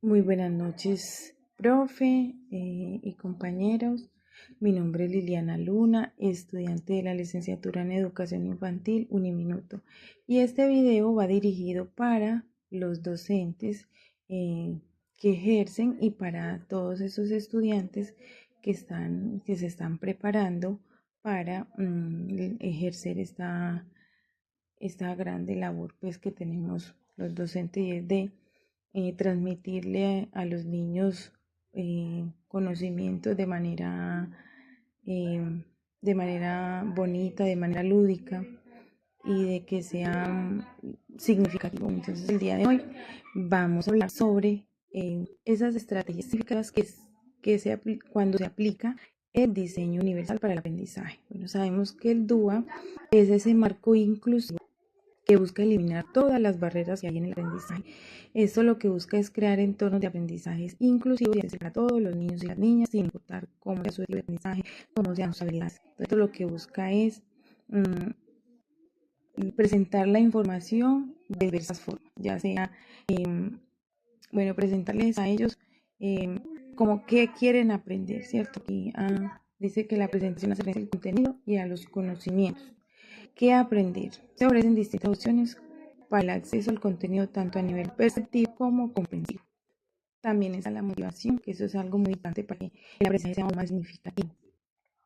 Muy buenas noches, profe y compañeros. Mi nombre es Liliana Luna, estudiante de la licenciatura en Educación Infantil Uniminuto. Y este video va dirigido para los docentes que ejercen y para todos esos estudiantes que se están preparando para ejercer esta grande labor pues, que tenemos los docentes, y es de transmitirle a los niños conocimientos eh, de manera bonita, de manera lúdica y de que sean significativos. Entonces, el día de hoy vamos a hablar sobre esas estrategias específicas cuando se aplica el diseño universal para el aprendizaje. Bueno, sabemos que el DUA es ese marco inclusivo que busca eliminar todas las barreras que hay en el aprendizaje. Esto lo que busca es crear entornos de aprendizajes inclusivos y para todos los niños y las niñas, sin importar cómo sea su estilo de aprendizaje, cómo sean sus habilidades. Esto lo que busca es presentar la información de diversas formas, ya sea, presentarles a ellos como qué quieren aprender, ¿cierto? Aquí dice que la presentación hace referencia al contenido y a los conocimientos. ¿Qué aprender? Se ofrecen distintas opciones para el acceso al contenido tanto a nivel perceptivo como comprensivo. También está la motivación, que eso es algo muy importante para que el aprendizaje sea más significativo.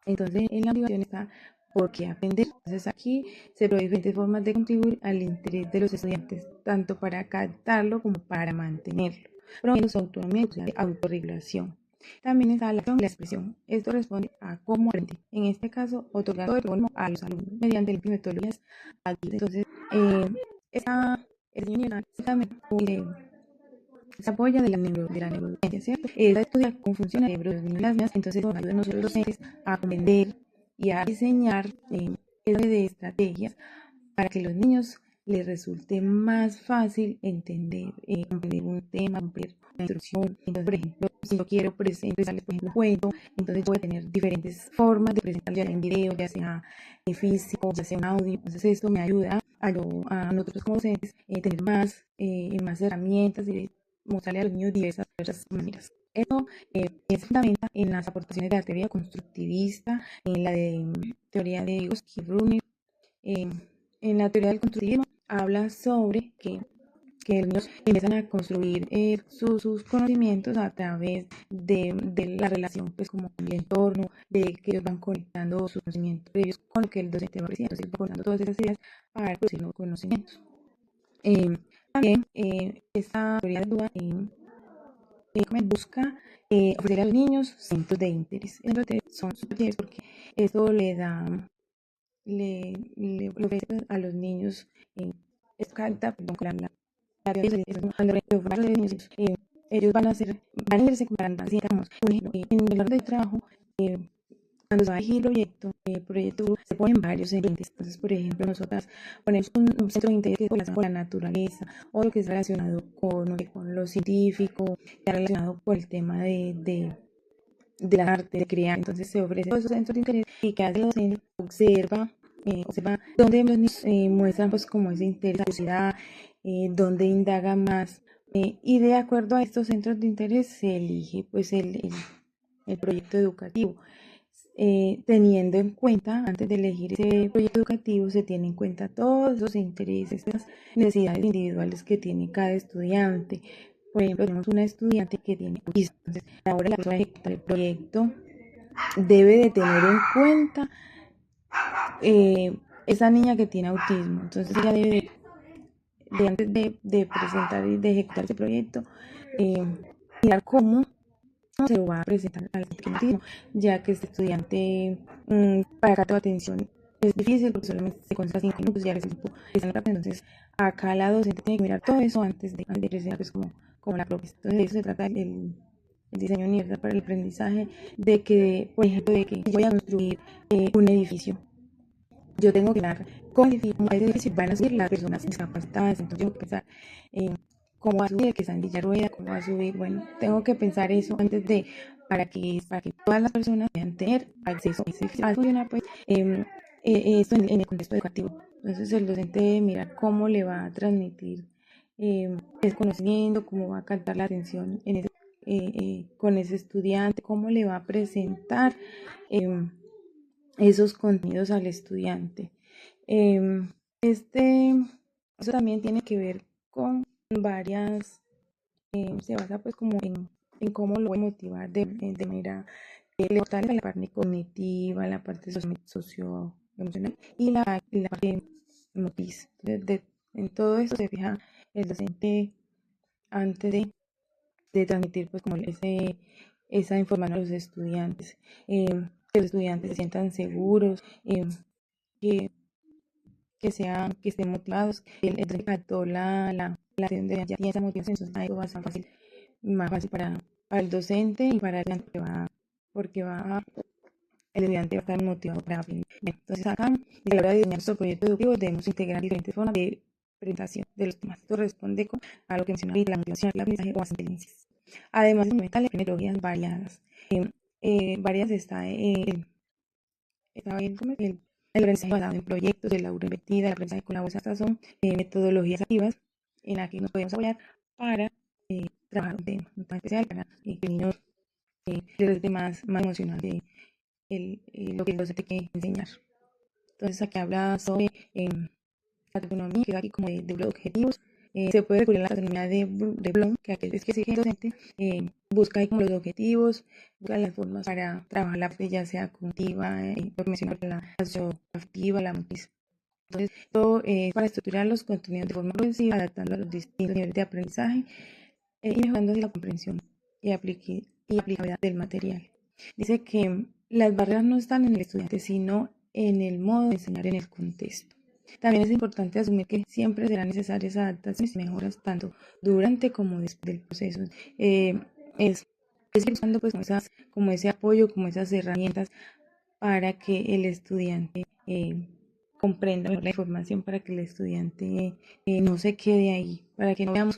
Entonces, en la motivación está por qué aprender. Entonces, aquí se provee diferentes formas de contribuir al interés de los estudiantes, tanto para captarlo como para mantenerlo, promoviendo su autonomía y de autorregulación. También está la acción y la expresión. Esto responde a cómo aprende. En este caso, otorgando el protagonismo a los alumnos mediante las metodologías ágiles. Entonces, esta se apoya de la neurociencia, ¿cierto? Esta estudia cómo funciona el cerebro de los niños y las niñas. Entonces, nos ayuda a nosotros los docentes a aprender y a diseñar de estrategias para que los niños les resulte más fácil comprender un tema, comprender una instrucción. Entonces, por ejemplo, si yo quiero presentarles, por ejemplo, un cuento, entonces yo voy a tener diferentes formas de presentarlo, ya sea en video, ya sea en físico, ya sea en audio. Entonces, esto me ayuda a nosotros como docentes tener más herramientas y mostrarle a los niños diversas maneras. Esto se fundamenta en las aportaciones de la teoría constructivista, en la teoría de Vygotsky-Brunner. En la teoría del constructivismo habla sobre que los niños empiezan a construir sus conocimientos a través de la relación pues como con el entorno, de que ellos van conectando sus conocimientos previos con lo que el docente va ofreciendo. Entonces va conectando todas esas ideas para producir nuevos conocimientos. También esta teoría de duda busca ofrecer a los niños centros de interés. Centros de interés son súper porque eso le ofrece a los niños ellos van a irse comparando, así digamos, por ejemplo, en el orden de trabajo, cuando se va a elegir el proyecto se ponen varios entes. Entonces, por ejemplo, nosotras ponemos un centro de interés que es relacionado con la naturaleza, o lo que es relacionado con lo científico, que es relacionado con el tema del arte, de crear. Entonces, se ofrece todos esos centros de interés y que hace el docente observa donde los niños muestran pues como ese interés, curiosidad, donde indaga más. Y de acuerdo a estos centros de interés se elige pues el proyecto educativo. Teniendo en cuenta, antes de elegir ese proyecto educativo, se tienen en cuenta todos los intereses, las necesidades individuales que tiene cada estudiante. Por ejemplo, tenemos una estudiante que tiene autismo. Entonces, ahora la persona que ejecuta el proyecto debe de tener en cuenta esa niña que tiene autismo. Entonces, ella debe antes de presentar y de ejecutar ese proyecto, mirar cómo se lo va a presentar al autismo, ya que este estudiante para cada atención es difícil porque solamente se concentra 5 minutos y a veces están rápido. Entonces, acá la docente tiene que mirar todo eso antes de presentar pues, como la propuesta. Entonces, de eso se trata el diseño universal para el aprendizaje, de que, por ejemplo, de que yo voy a construir un edificio. Yo tengo que dar cómo ese edificio van a subir las personas discapacitadas. Entonces, yo tengo que pensar cómo va a subir el que está en silla de rueda, cómo va a subir. Bueno, tengo que pensar eso antes para que todas las personas puedan tener acceso a ese edificio. Va a funcionar, pues, esto en el contexto educativo. Entonces, el docente debe mirar cómo le va a transmitir es conociendo cómo va a captar la atención con ese estudiante, cómo le va a presentar em, esos contenidos al estudiante. Em, este, Eso también tiene que ver con varias, se basa pues como en cómo lo voy a motivar de manera le fortalece la parte cognitiva, la parte socioemocional y la parte motriz. En todo eso se fija el docente antes de transmitir pues como esa información a los estudiantes, que los estudiantes se sientan seguros, que, que estén motivados, el docente captó la acción de ya tiene esa motivación, entonces eso va a ser más fácil para el docente y para el estudiante porque va el estudiante va a estar motivado para aprender. Bien, entonces acá, a la hora de diseñar nuestro proyecto educativo, debemos integrar diferentes formas de presentación de los temas. Esto responde a lo que mencionaba ahorita, la motivación, el aprendizaje o ascendencias. Además, de metodologías variadas. Varias está el aprendizaje basado en proyectos, el aula invertida, el aprendizaje con la voz. Estas son metodologías activas en las que nos podemos apoyar para trabajar un tema especial, para que el niño les resulte más emocional lo que el docente quiere enseñar. Entonces aquí habla sobre la taxonomía, que es aquí como de los objetivos. Se puede recurrir a la taxonomía de Bloom, que aquí es que sigue el docente, busca ahí como los objetivos, busca las formas para trabajar la parte ya sea cognitiva, lo que mencionaba, la socioafectiva, la motriz. Entonces, todo para estructurar los contenidos de forma progresiva, adaptando a los distintos niveles de aprendizaje y mejorando la comprensión y aplicabilidad del material. Dice que las barreras no están en el estudiante, sino en el modo de enseñar en el contexto. También es importante asumir que siempre serán necesarias adaptaciones y mejoras tanto durante como después del proceso. Eh, es, es buscando pues como ese apoyo, como esas herramientas para que el estudiante comprenda mejor la información, para que el estudiante no se quede ahí, para que no veamos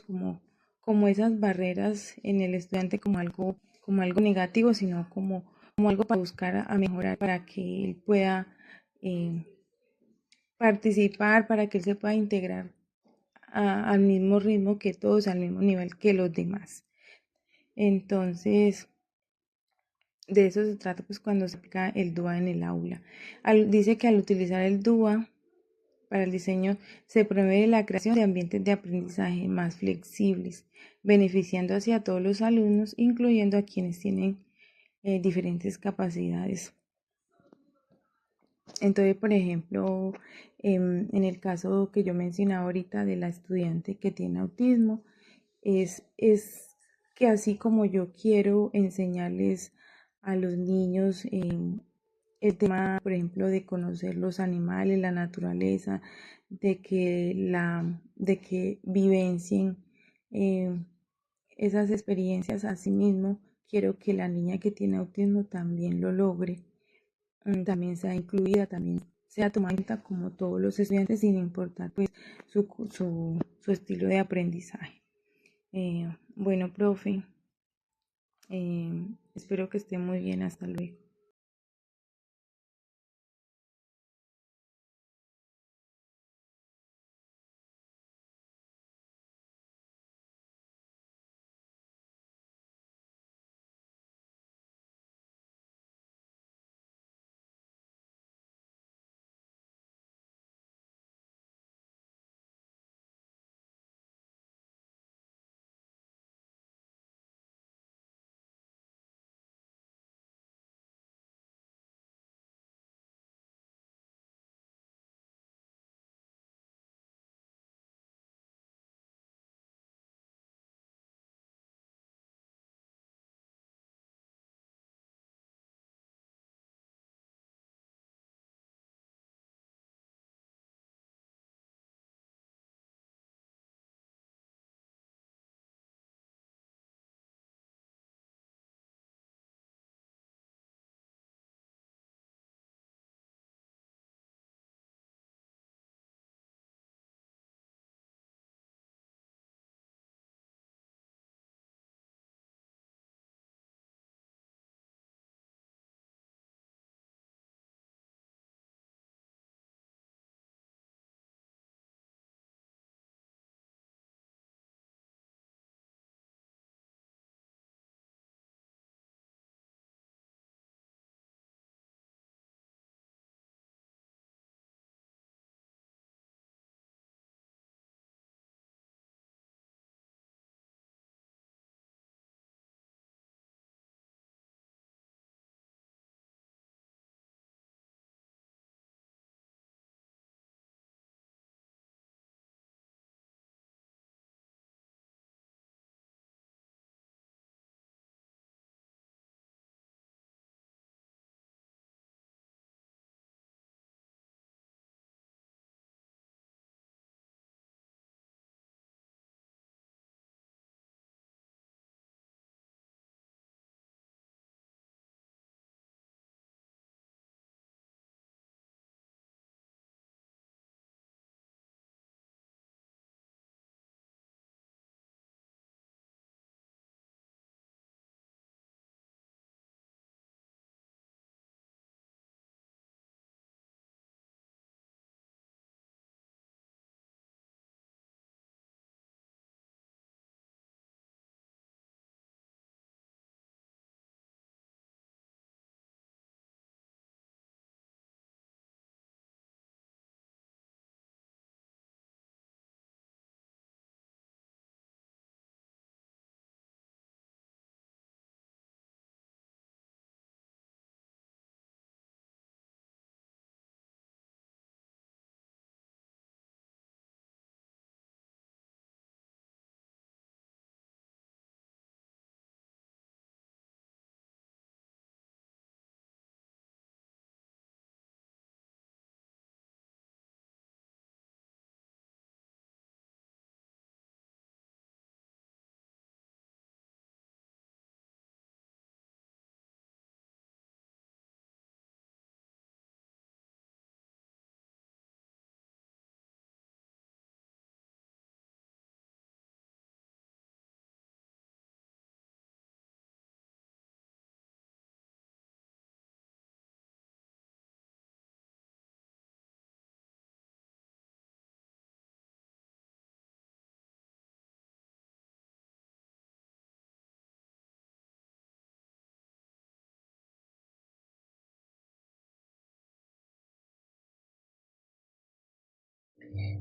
como esas barreras en el estudiante como algo negativo, sino como algo para buscar a mejorar, para que él pueda eh, participar, para que él se pueda integrar al mismo ritmo que todos, al mismo nivel que los demás. Entonces, de eso se trata pues cuando se aplica el DUA en el aula. Dice que al utilizar el DUA para el diseño se promueve la creación de ambientes de aprendizaje más flexibles, beneficiando así a todos los alumnos, incluyendo a quienes tienen diferentes capacidades. Entonces, por ejemplo, en el caso que yo mencionaba ahorita de la estudiante que tiene autismo, es que así como yo quiero enseñarles a los niños el tema, por ejemplo, de conocer los animales, la naturaleza, de que vivencien eh, esas experiencias a sí mismo, quiero que la niña que tiene autismo también lo logre, también sea incluida, también sea tomada en cuenta como todos los estudiantes, sin importar pues su estilo de aprendizaje. Bueno, profe, espero que esté muy bien. Hasta luego.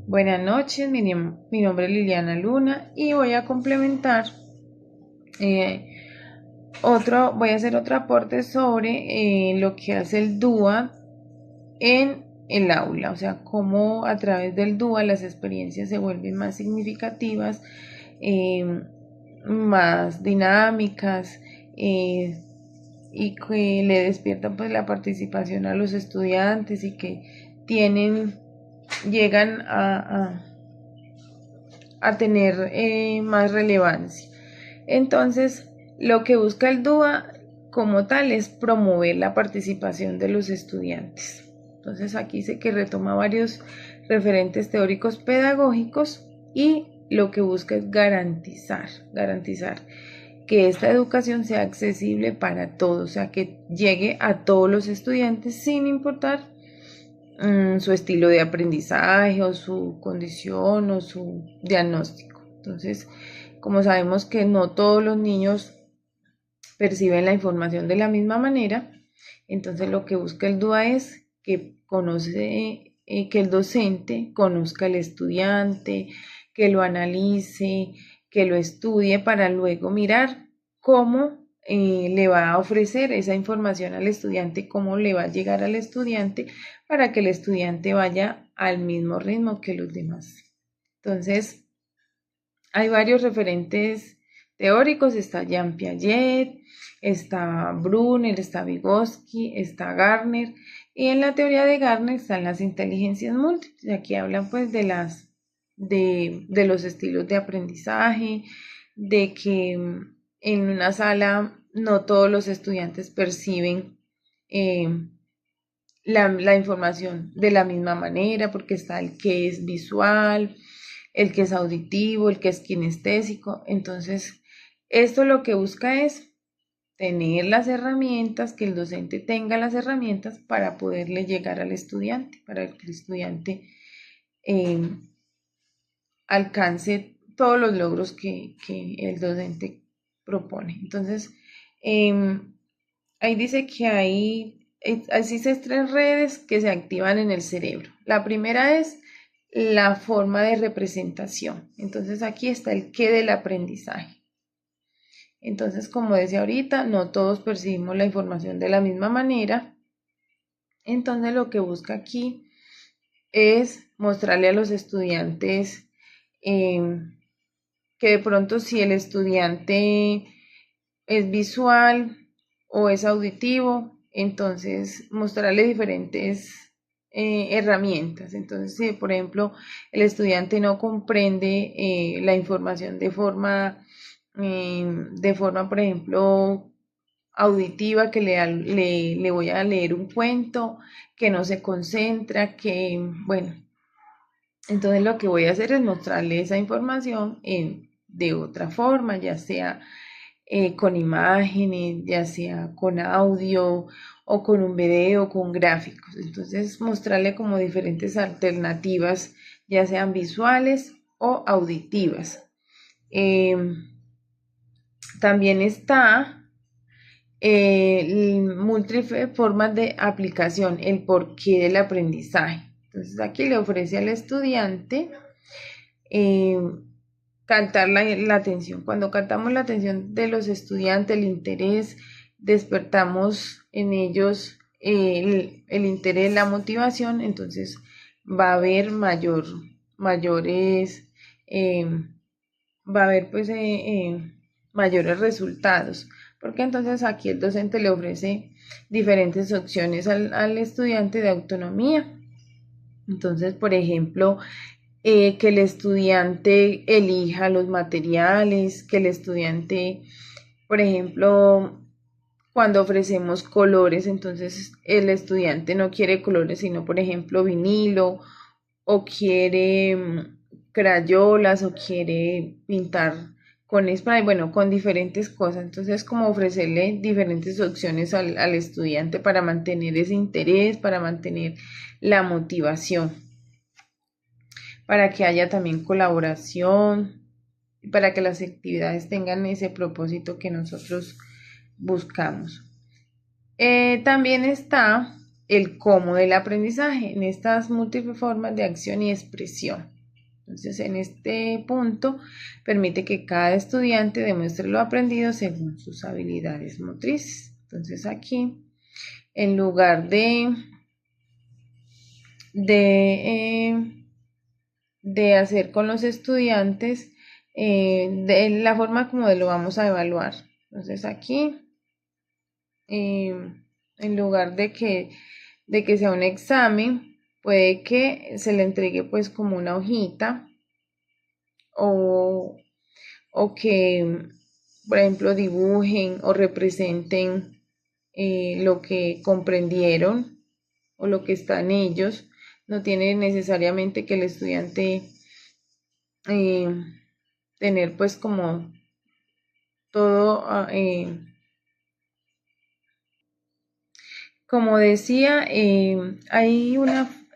Buenas noches, mi nombre es Liliana Luna y voy a complementar voy a hacer otro aporte sobre lo que hace el DUA en el aula, o sea, cómo a través del DUA las experiencias se vuelven más significativas, eh, más dinámicas, y que le despiertan pues la participación a los estudiantes y que llegan a tener más relevancia. Entonces, lo que busca el DUA como tal es promover la participación de los estudiantes. Entonces, aquí sé que retoma varios referentes teóricos pedagógicos y lo que busca es garantizar que esta educación sea accesible para todos, o sea, que llegue a todos los estudiantes sin importar su estilo de aprendizaje o su condición o su diagnóstico. Entonces, como sabemos que no todos los niños perciben la información de la misma manera, entonces lo que busca el DUA es que el docente conozca al estudiante, que lo analice, que lo estudie para luego mirar cómo le va a ofrecer esa información al estudiante, cómo le va a llegar al estudiante para que el estudiante vaya al mismo ritmo que los demás. Entonces, hay varios referentes teóricos, está Jean Piaget, está Brunner, está Vygotsky, está Gardner, y en la teoría de Gardner están las inteligencias múltiples. Aquí hablan pues de los estilos de aprendizaje, de que en una sala no todos los estudiantes perciben eh, la información de la misma manera, porque está el que es visual, el que es auditivo, el que es kinestésico. Entonces, esto lo que busca es tener las herramientas, que el docente tenga las herramientas para poderle llegar al estudiante, para que el estudiante eh, alcance todos los logros que el docente propone. Entonces, ahí dice que existen tres redes que se activan en el cerebro. La primera es la forma de representación. Entonces aquí está el qué del aprendizaje. Entonces, como decía ahorita, no todos percibimos la información de la misma manera. Entonces, lo que busca aquí es mostrarle a los estudiantes que de pronto si el estudiante es visual o es auditivo, entonces mostrarle diferentes herramientas. Entonces, si por ejemplo el estudiante no comprende la información de forma, por ejemplo, auditiva, que le voy a leer un cuento, que no se concentra, que, bueno, entonces lo que voy a hacer es mostrarle esa información de otra forma, ya sea con imágenes, ya sea con audio o con un video, con gráficos. Entonces mostrarle como diferentes alternativas, ya sean visuales o auditivas. También está múltiples formas de aplicación, el porqué del aprendizaje. Entonces aquí le ofrece al estudiante captar la atención. Cuando captamos la atención de los estudiantes, el interés, despertamos en ellos el interés, la motivación, entonces va a haber mayores, va a haber pues mayores resultados, porque entonces aquí el docente le ofrece diferentes opciones al estudiante de autonomía. Entonces, por ejemplo, que el estudiante elija los materiales, que el estudiante, por ejemplo, cuando ofrecemos colores, entonces el estudiante no quiere colores, sino, por ejemplo, vinilo, o quiere crayolas, o quiere pintar con spray, bueno, con diferentes cosas. Entonces, como ofrecerle diferentes opciones al estudiante para mantener ese interés, para mantener la motivación, para que haya también colaboración, para que las actividades tengan ese propósito que nosotros buscamos. También está el cómo del aprendizaje en estas múltiples formas de acción y expresión. Entonces, en este punto, permite que cada estudiante demuestre lo aprendido según sus habilidades motrices. Entonces, aquí, en lugar de hacer con los estudiantes, de la forma como lo vamos a evaluar. Entonces, aquí, en lugar de que sea un examen, puede que se le entregue pues como una hojita o, o que, por ejemplo, dibujen o representen lo que comprendieron o lo que está en ellos. No tiene necesariamente que el estudiante eh, tener pues como todo, como decía, hay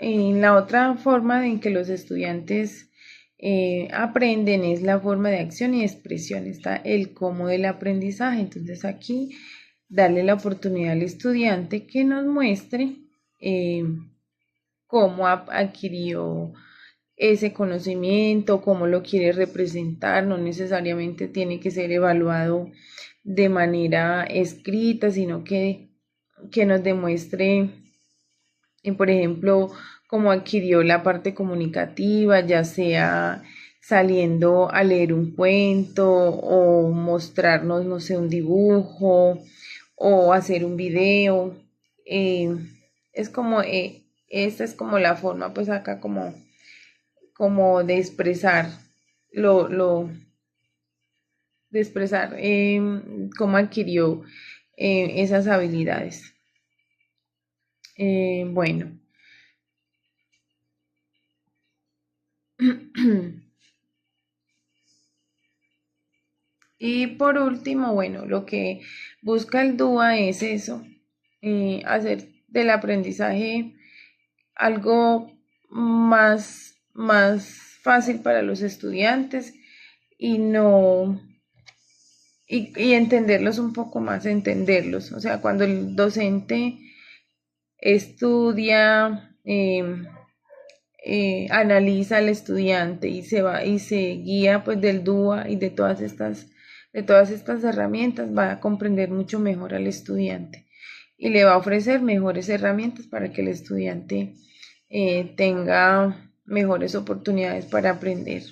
la otra forma en que los estudiantes aprenden es la forma de acción y expresión, está el cómo del aprendizaje. Entonces aquí darle la oportunidad al estudiante que nos muestre eh, cómo adquirió ese conocimiento, cómo lo quiere representar. No necesariamente tiene que ser evaluado de manera escrita, sino que nos demuestre, por ejemplo, cómo adquirió la parte comunicativa, ya sea saliendo a leer un cuento o mostrarnos, no sé, un dibujo o hacer un video. Eh, es como, esta es como la forma, pues acá como de expresar lo de expresar cómo adquirió esas habilidades. Bueno, y por último, bueno, lo que busca el DUA es eso, hacer del aprendizaje algo más fácil para los estudiantes y no y entenderlos un poco más, entenderlos. O sea, cuando el docente estudia, analiza al estudiante y se guía pues del DUA y de todas estas herramientas, va a comprender mucho mejor al estudiante y le va a ofrecer mejores herramientas para que el estudiante tenga mejores oportunidades para aprender.